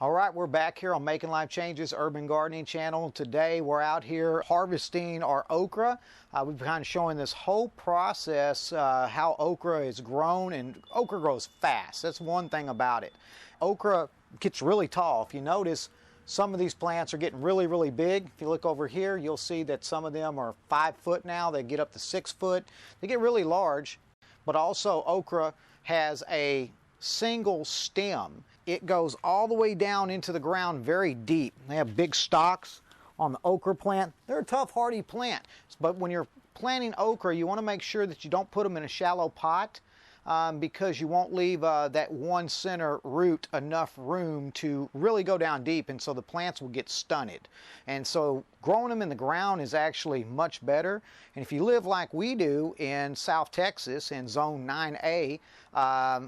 All right, we're back here on Making Life Changes Urban Gardening Channel. Today we're out here harvesting our okra. We've been kind of showing this whole process, how okra is grown, and okra grows fast. That's one thing about it. Okra gets really tall. If you notice, some of these plants are getting really, really big. If you look over here, you'll see that some of them are 5 foot now. They get up to 6 foot. They get really large, but also okra has a single stem. It goes all the way down into the ground very deep. They have big stalks on the okra plant. They're a tough, hardy plant. But when you're planting okra, you want to make sure that you don't put them in a shallow pot because you won't leave that one center root enough room to really go down deep, and so the plants will get stunted. And so growing them in the ground is actually much better. And if you live like we do in South Texas in Zone 9A,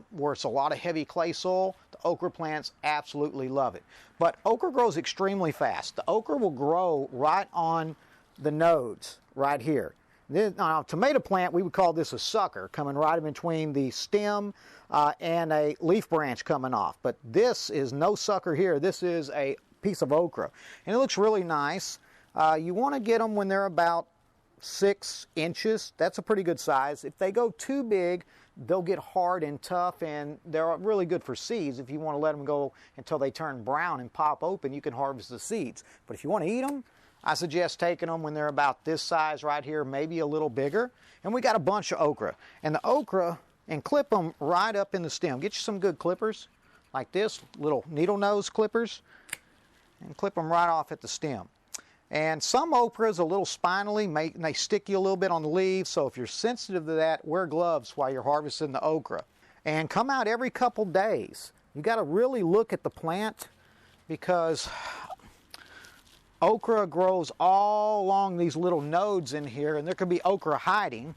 where it's a lot of heavy clay soil, the okra plants absolutely love it. But okra grows extremely fast. The okra will grow right on the nodes right here. Now, a tomato plant, we would call this a sucker, coming right in between the stem and a leaf branch coming off. But this is no sucker here. This is a piece of okra. And it looks really nice. You want to get them when they're about 6 inches. That's a pretty good size. If they go too big, they'll get hard and tough, and they're really good for seeds. If you want to let them go until they turn brown and pop open, you can harvest the seeds. But if you want to eat them, I suggest taking them when they're about this size right here, maybe a little bigger. And we got a bunch of okra. And the okra, and clip them right up in the stem. Get you some good clippers, like this, little needle nose clippers, and clip them right off at the stem. And some okra is a little spinally, they stick you a little bit on the leaves, so if you're sensitive to that, wear gloves while you're harvesting the okra. And come out every couple days. You got to really look at the plant, because okra grows all along these little nodes in here, and there could be okra hiding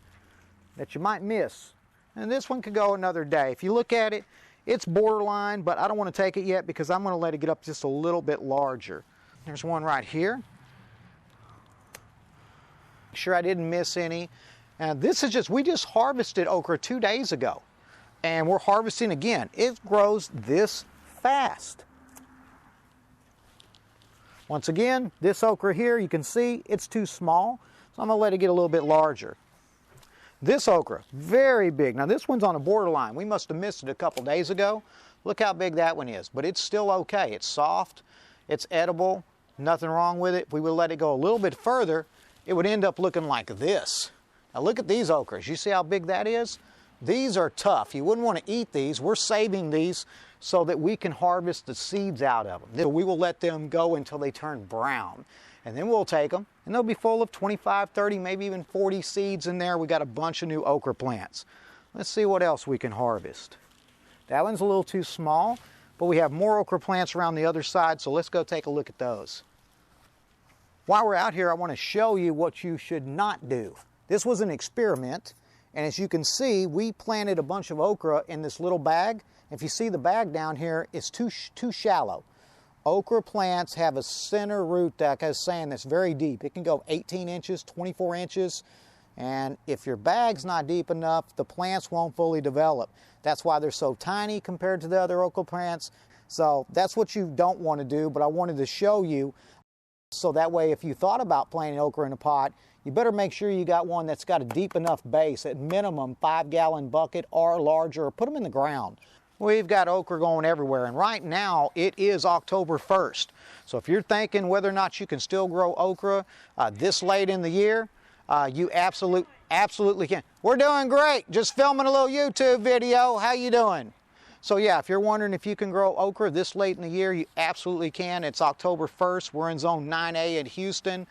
that you might miss. And this one could go another day. If you look at it, it's borderline, but I don't want to take it yet because I'm going to let it get up just a little bit larger. There's one right here. Make sure I didn't miss any. And this is we just harvested okra 2 days ago, and we're harvesting again. It grows this fast. Once again, this okra here, you can see it's too small, so I'm going to let it get a little bit larger. This okra, very big. Now this one's on a borderline. We must have missed it a couple days ago. Look how big that one is, but it's still okay. It's soft, it's edible, nothing wrong with it. If we would let it go a little bit further, it would end up looking like this. Now look at these okras. You see how big that is? These are tough. You wouldn't want to eat these. We're saving these so that we can harvest the seeds out of them. So we will let them go until they turn brown. And then we'll take them, and they'll be full of 25, 30, maybe even 40 seeds in there. We got a bunch of new okra plants. Let's see what else we can harvest. That one's a little too small, but we have more okra plants around the other side, so let's go take a look at those. While we're out here, I want to show you what you should not do. This was an experiment. And as you can see, we planted a bunch of okra in this little bag. If you see the bag down here, it's too shallow. Okra plants have a center root, like I was saying, that's very deep. It can go 18 inches, 24 inches. And if your bag's not deep enough, the plants won't fully develop. That's why they're so tiny compared to the other okra plants. So that's what you don't want to do, but I wanted to show you. So that way, if you thought about planting okra in a pot, you better make sure you got one that's got a deep enough base, at minimum 5-gallon bucket or larger, or put them in the ground. We've got okra going everywhere, and right now it is October 1st. So if you're thinking whether or not you can still grow okra this late in the year, you absolutely can. We're doing great. Just filming a little YouTube video. How you doing? So yeah, if you're wondering if you can grow okra this late in the year, you absolutely can. It's October 1st. We're in Zone 9A in Houston.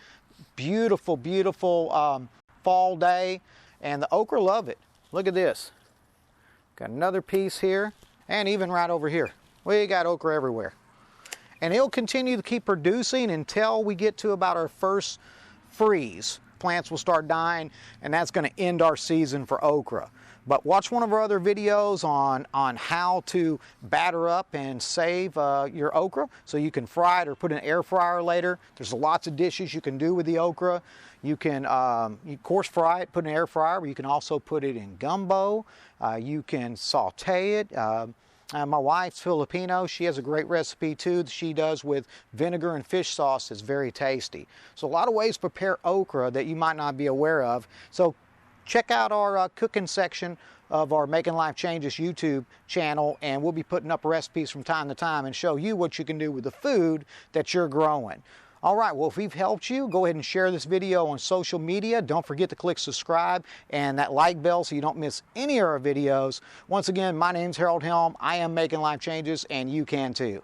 Beautiful, beautiful fall day, and the okra love it. Look at this. Got another piece here, and even right over here. We got okra everywhere. And it'll continue to keep producing until we get to about our first freeze. Plants will start dying, and that's going to end our season for okra. But watch one of our other videos on how to batter up and save your okra so you can fry it or put in an air fryer later. There's lots of dishes you can do with the okra. You can coarse fry it, put in an air fryer, but you can also put it in gumbo. You can saute it. My wife's Filipino. She has a great recipe too that she does with vinegar and fish sauce. It's very tasty. So a lot of ways to prepare okra that you might not be aware of. So check out our cooking section of our Making Life Changes YouTube channel, and we'll be putting up recipes from time to time and show you what you can do with the food that you're growing. All right, well, if we've helped you, go ahead and share this video on social media. Don't forget to click subscribe and that like bell so you don't miss any of our videos. Once again, my name's Harold Helm. I am Making Life Changes, and you can too.